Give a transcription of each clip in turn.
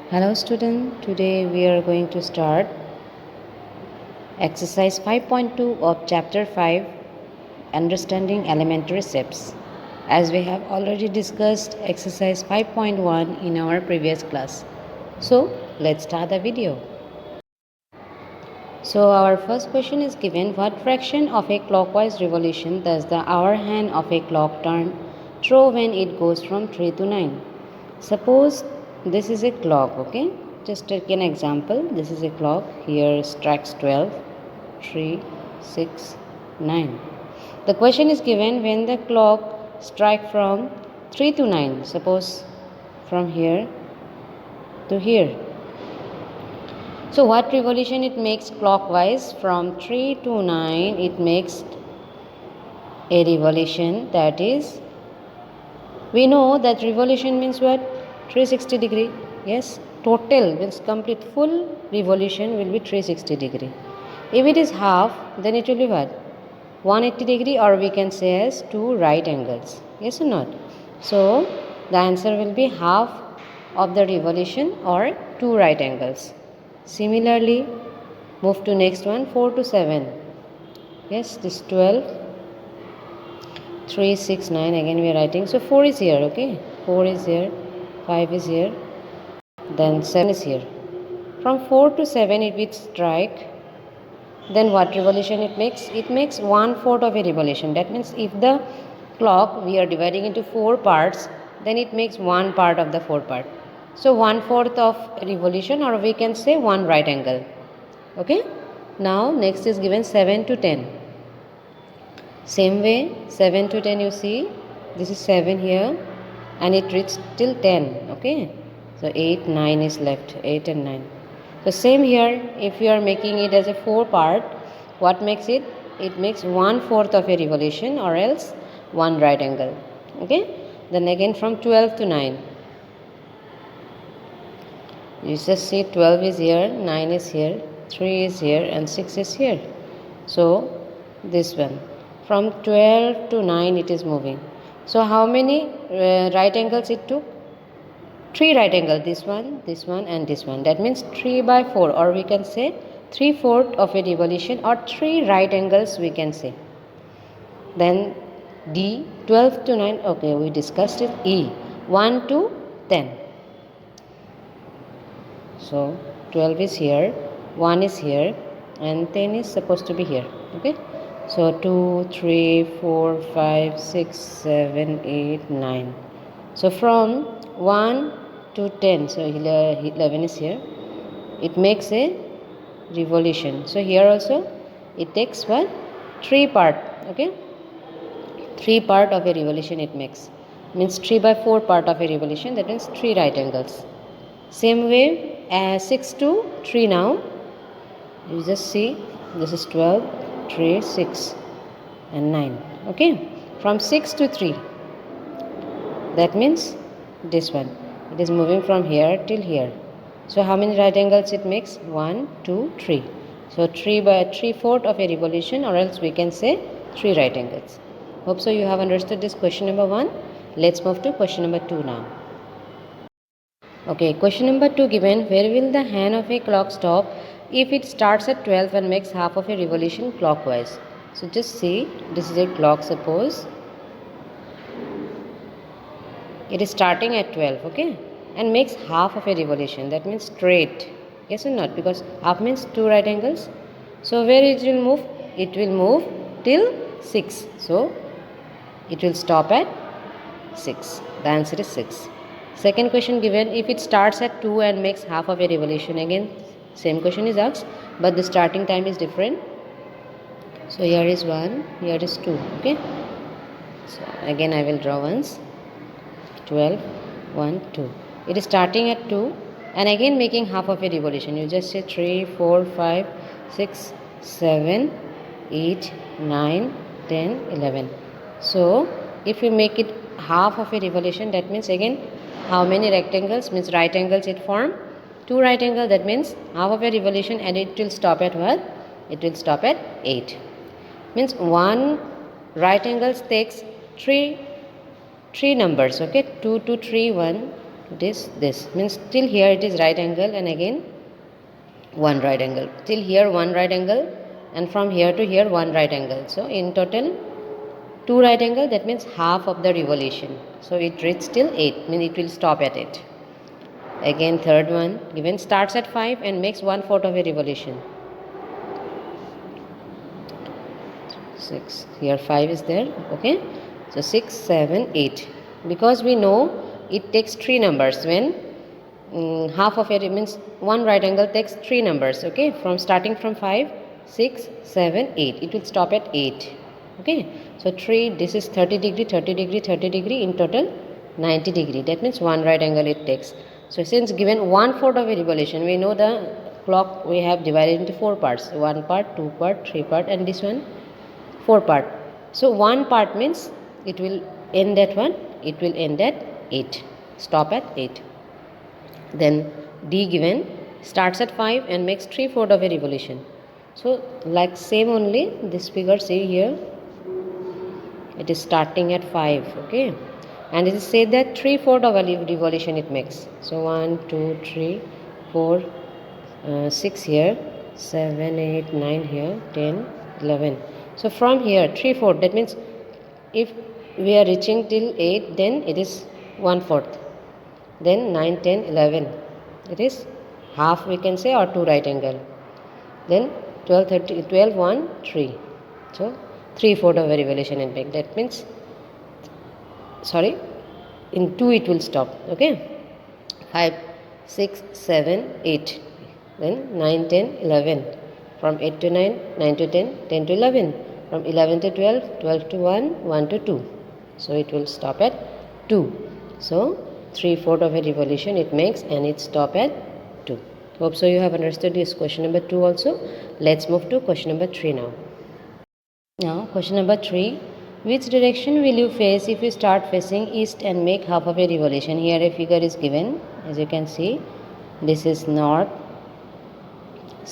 Hello student, today we are going to start exercise 5.2 of chapter 5, understanding elementary shapes. As we have already discussed exercise 5.1 in our previous class. So let's start the video. So our first question is given, what fraction of a clockwise revolution does the hour hand of a clock turn through when it goes from 3 to 9? Suppose this is a clock, okay? Just take an example. This is a clock. Here strikes 12, 3, 6, 9. The question is given when the clock strike from 3 to 9. Suppose from here to here. So what revolution it makes clockwise? From 3 to 9 it makes a revolution, that is, we know that revolution means what? 360 degree. Yes, total means complete full revolution will be 360 degree. If it is half, then it will be what? 180 degree, or we can say as 2 right angles. Yes or not? So the answer will be half of the revolution or 2 right angles. Similarly, move to next one, 4 to 7. Yes, this 12, 3, 6, 9, again we are writing. So 4 is here, okay? 4 is here, 5 is here, then 7 is here. From 4 to 7 it will strike. Then what revolution it makes? It makes 1/4 of a revolution. That means if the clock we are dividing into 4 parts, then it makes 1 part of the 4 part. So 1/4 of revolution, or we can say 1 right angle. Okay? Now next is given 7 to 10. Same way, 7 to 10 you see, this is 7 here and it reached till 10, okay? So 8, 9 is left, 8 and 9. So same here, if you are making it as a 4 part, what makes it? It makes 1/4 of a revolution, or else 1 right angle, okay? Then again from 12 to 9. You just see 12 is here, 9 is here, 3 is here and 6 is here. So this one. From 12 to 9 it is moving. So how many right angles it took? 3 right angles, this one and this one. That means 3 by 4, or we can say 3/4 of a revolution, or 3 right angles we can say. Then D, 12 to 9, okay, we discussed it. E, 1 to 10. So 12 is here, 1 is here and 10 is supposed to be here, okay? So 2, 3, 4, 5, 6, 7, 8, 9. So from 1 to 10, so 11 is here. It makes a revolution. So here also it takes what? 3 part, okay? 3 part of a revolution it makes. Means 3 by 4 part of a revolution, that means 3 right angles. Same way, 6 to 3 now. You just see, this is 12, 3, 6 and 9, okay? From 6 to 3, that means this one. It is moving from here till here. So how many right angles it makes? 1, 2, 3. So 3 by 3/4 of a revolution, or else we can say 3 right angles. Hope so you have understood this question number 1. Let's move to question number 2 now. Okay, question number 2 given, where will the hand of a clock stop if it starts at 12 and makes half of a revolution clockwise? So just see, this is a clock, suppose. It is starting at 12, okay, and makes half of a revolution, that means straight. Yes or not? Because half means 2 right angles. So where it will move? It will move till 6. So it will stop at 6. The answer is 6. Second question given, if it starts at 2 and makes half of a revolution, again same question is asked, but the starting time is different. So here is 1, here is 2, okay? So again I will draw once. 12, 1, 2. It is starting at 2 and again making half of a revolution. You just say 3, 4, 5, 6, 7, 8, 9, 10, 11. So if we make it half of a revolution, that means again how many rectangles? Means right angles it form. 2 right angles, that means half of a revolution, and it will stop at what? It will stop at 8. Means 1 right angles takes 3 numbers, okay? 2 to 3, 1, this means till here it is right angle, and again one right angle, till here one right angle, and from here to here one right angle. So in total two right angle, that means half of the revolution. So it reaches till 8, means it will stop at 8. Again third one given, starts at 5 and makes 1/4 of a revolution. 6, here 5 is there, okay. So 6, 7, 8, because we know it takes 3 numbers when half of it means one right angle takes 3 numbers, okay, from starting from 5, 6, 7, 8, it will stop at 8, okay. So 3, this is 30 degree, 30 degree, 30 degree, in total 90 degree, that means one right angle it takes. So since given 1/4 of a revolution, we know the clock we have divided into 4 parts, 1 part, 2 part, 3 part, and this one 4 part. So 1 part means it will end at 1, it will end at 8, stop at 8. Then D given, starts at 5 and makes 3/4 of a revolution. So like same only, this figure see here, it is starting at 5, okay, and it is said that 3/4 of a revolution it makes. So 1, 2, 3, 4, 6 here, 7, 8, 9 here, 10, 11. So from here 3/4, that means if we are reaching till 8, then it is 1/4, then 9, 10, 11, it is half we can say, or 2 right angle, then 12, 30, 12, 1, 3. So 3/4 of a revolution it makes, that means sorry, in 2 it will stop, okay. 5, 6, 7, 8, then 9, 10, 11, from 8 to 9, 9 to 10, 10 to 11, from 11 to 12, 12 to 1, 1 to 2. So it will stop at 2. So 3/4 of a revolution it makes, and it stop at 2. Hope so you have understood this question number 2 also. Let's move to question number 3 now. Now question number 3, which direction will you face if you start facing east and make half of a revolution? Here a figure is given, as you can see, this is north,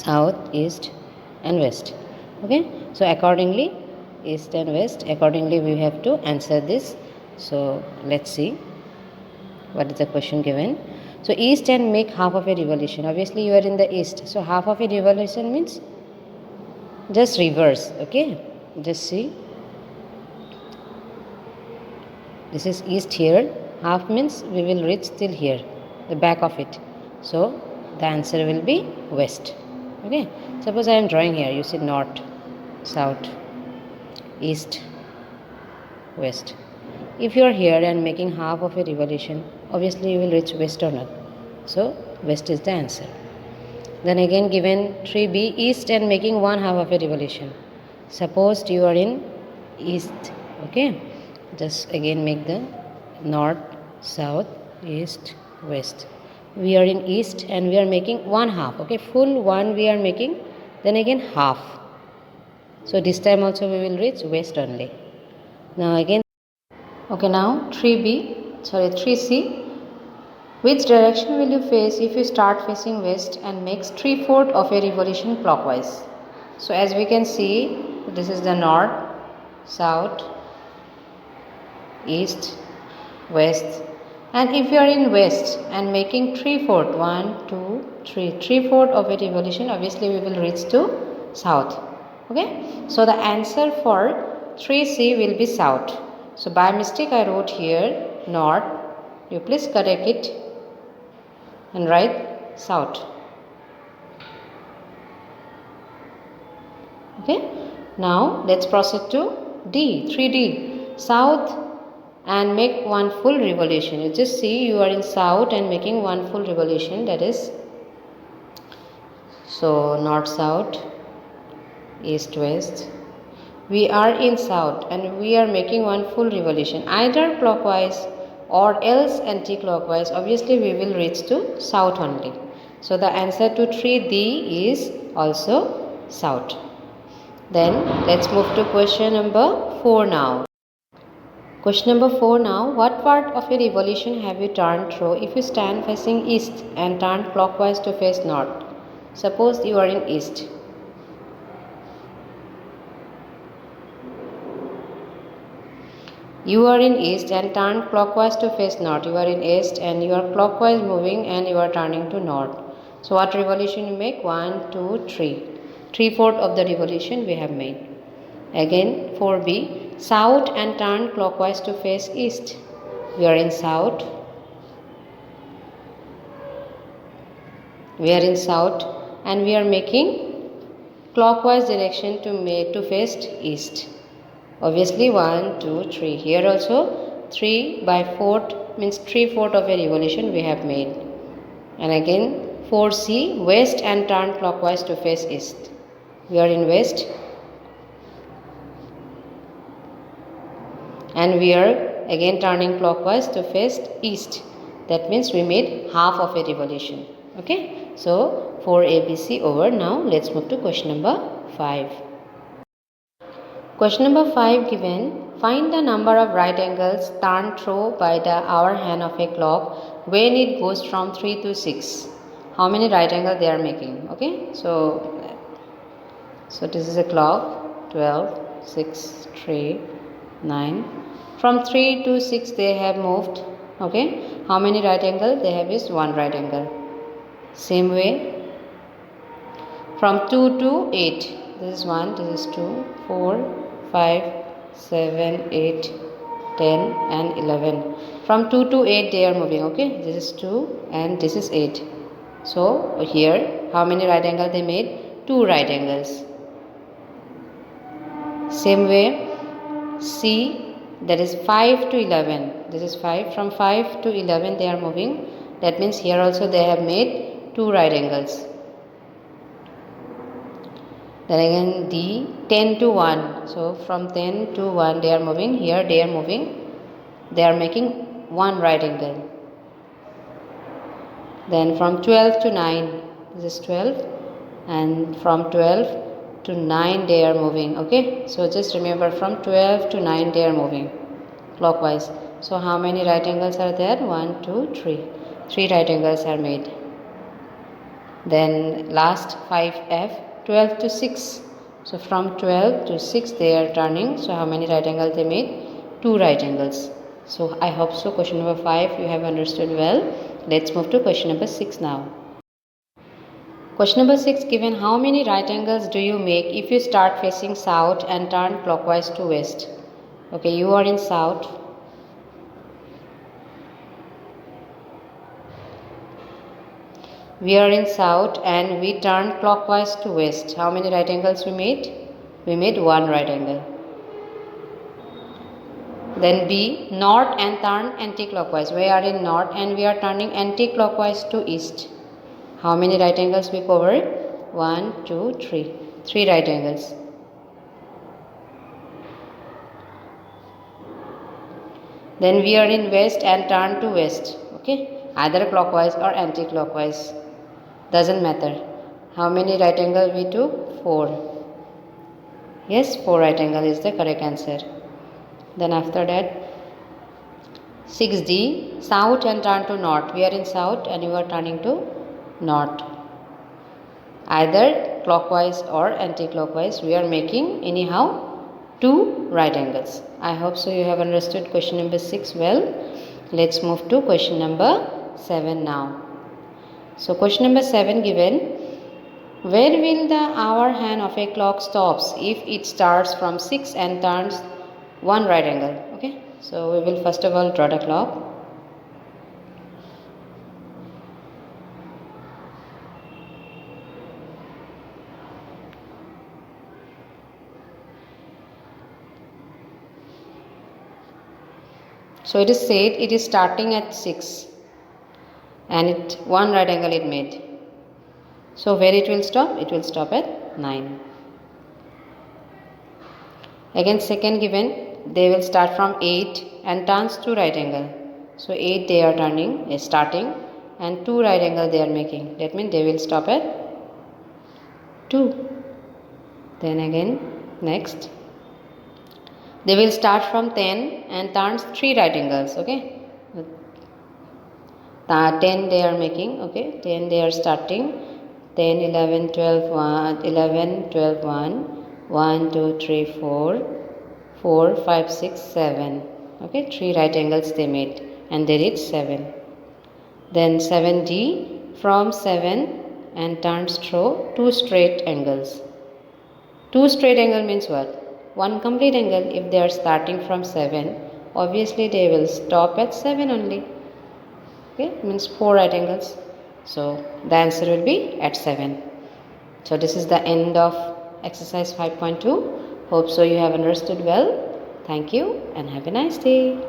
south, east and west, okay. So accordingly, east and west, accordingly we have to answer this. So let's see what is the question given. So east and make half of a revolution, obviously you are in the east, so half of a revolution means just reverse, okay. Just see, this is east here, half means we will reach till here, the back of it. So the answer will be west, okay. Suppose I am drawing here, you see north, south, east, west. If you are here and making half of a revolution, obviously you will reach west or not. So west is the answer. Then again given 3b, east and making 1/2 of a revolution. Suppose you are in east, okay, just again make the north, south, east, west. We are in east and we are making 1/2, okay, full 1 we are making, then again half. So this time also we will reach west only. Now again, okay, now 3c, which direction will you face if you start facing west and makes 3/4 of a revolution clockwise? So as we can see, this is the north, south, east, west, and if you are in west and making 3/4, 1, 2, 3, 3/4 of a revolution, obviously we will reach to south, okay. So the answer for 3c will be south. So by mistake I wrote here north, you please correct it and write south, okay. Now let's proceed to D, 3d, south and make 1 full revolution. You just see you are in south and making 1 full revolution, that is, so north, south, east, west. We are in south and we are making 1 full revolution, either clockwise or else anti-clockwise. Obviously we will reach to south only. So the answer to 3d is also south. Then let's move to question number 4 now. Question number 4 now, what part of a revolution have you turned through if you stand facing east and turn clockwise to face north? Suppose you are in east. You are in east and turn clockwise to face north. You are in east and you are clockwise moving and you are turning to north. So what revolution you make? 1, 2, 3. 3/4 of the revolution we have made. Again 4b, south and turn clockwise to face east. We are in south. We are in south and we are making clockwise direction to face east. Obviously 1, 2, 3. Here also 3/4 means 3/4 of a revolution we have made. And again 4c, west and turn clockwise to face east. We are in west and we are again turning clockwise to face east. That means we made half of a revolution. Okay, so for ABC over. Now let's move to question number 5. Question number 5 given, find the number of right angles turned through by the hour hand of a clock when it goes from 3 to 6. How many right angles they are making? Okay, so this is a clock, 12, 6, 3, 9. From 3 to 6 they have moved. Okay, how many right angle they have? Is 1 right angle. Same way from 2 to 8, this is 1, this is 2, 4, 5, 7, 8, 10 and 11. From 2 to 8 they are moving. Okay, this is 2 and this is 8. So here how many right angles they made? 2 right angles. Same way C, that is 5 to 11. This is 5. From 5 to 11 they are moving. That means here also they have made 2 right angles. Then again D, 10 to 1. So from 10 to 1 they are moving. Here they are moving. They are making 1 right angle. Then from 12 to 9, this is 12, and from 12 to 9 they are moving. Okay, so just remember from 12 to 9 they are moving clockwise. So how many right angles are there? 1, 2, 3. 3 right angles are made. Then last 5F, 12 to 6. So from 12 to 6 they are turning. So how many right angles they made? 2 right angles. So I hope so question number 5 you have understood well. Let's move to question number 6 now. Question number 6 given, how many right angles do you make if you start facing south and turn clockwise to west? Okay, you are in south. We are in south and we turn clockwise to west. How many right angles we made? We made 1 right angle. Then B, north and turn anti-clockwise. We are in north and we are turning anti-clockwise to east. How many right angles we covered? 1, 2, 3. 3 right angles. Then we are in west and turn to west. Okay, either clockwise or anti-clockwise. Doesn't matter. How many right angle we took? 4. Yes, 4 right angle is the correct answer. Then after that 6D, south and turn to north. We are in south and you are turning to north. Either clockwise or anti-clockwise we are making anyhow 2 right angles. I hope so you have understood question number 6 well. Let's move to question number 7 now. So question number 7 given, where will the hour hand of a clock stops if it starts from 6 and turns 1 right angle? Okay, so we will first of all draw the clock. So it is said it is starting at 6 and it 1 right angle it made. So where it will stop? It will stop at 9. Again second given, they will start from 8 and turns 2 right angle. So 8 they are turning, starting and 2 right angle they are making. That means they will stop at 2. Then again next, they will start from 10 and turns 3 right angles. Okay, 10 they are making. Okay, 10 they are starting. 10, 11, 12, 1, 11, 12, 1, 1, 2, 3, 4, 4, 5, 6, 7. Okay, 3 right angles they made and they did 7. Then 7D, from 7 and turns through 2 straight angles. 2 straight angle means what? One complete angle. If they are starting from 7, obviously they will stop at 7 only. Okay, means 4 right angles. So the answer will be at 7. So this is the end of exercise 5.2. Hope so you have understood well. Thank you and have a nice day.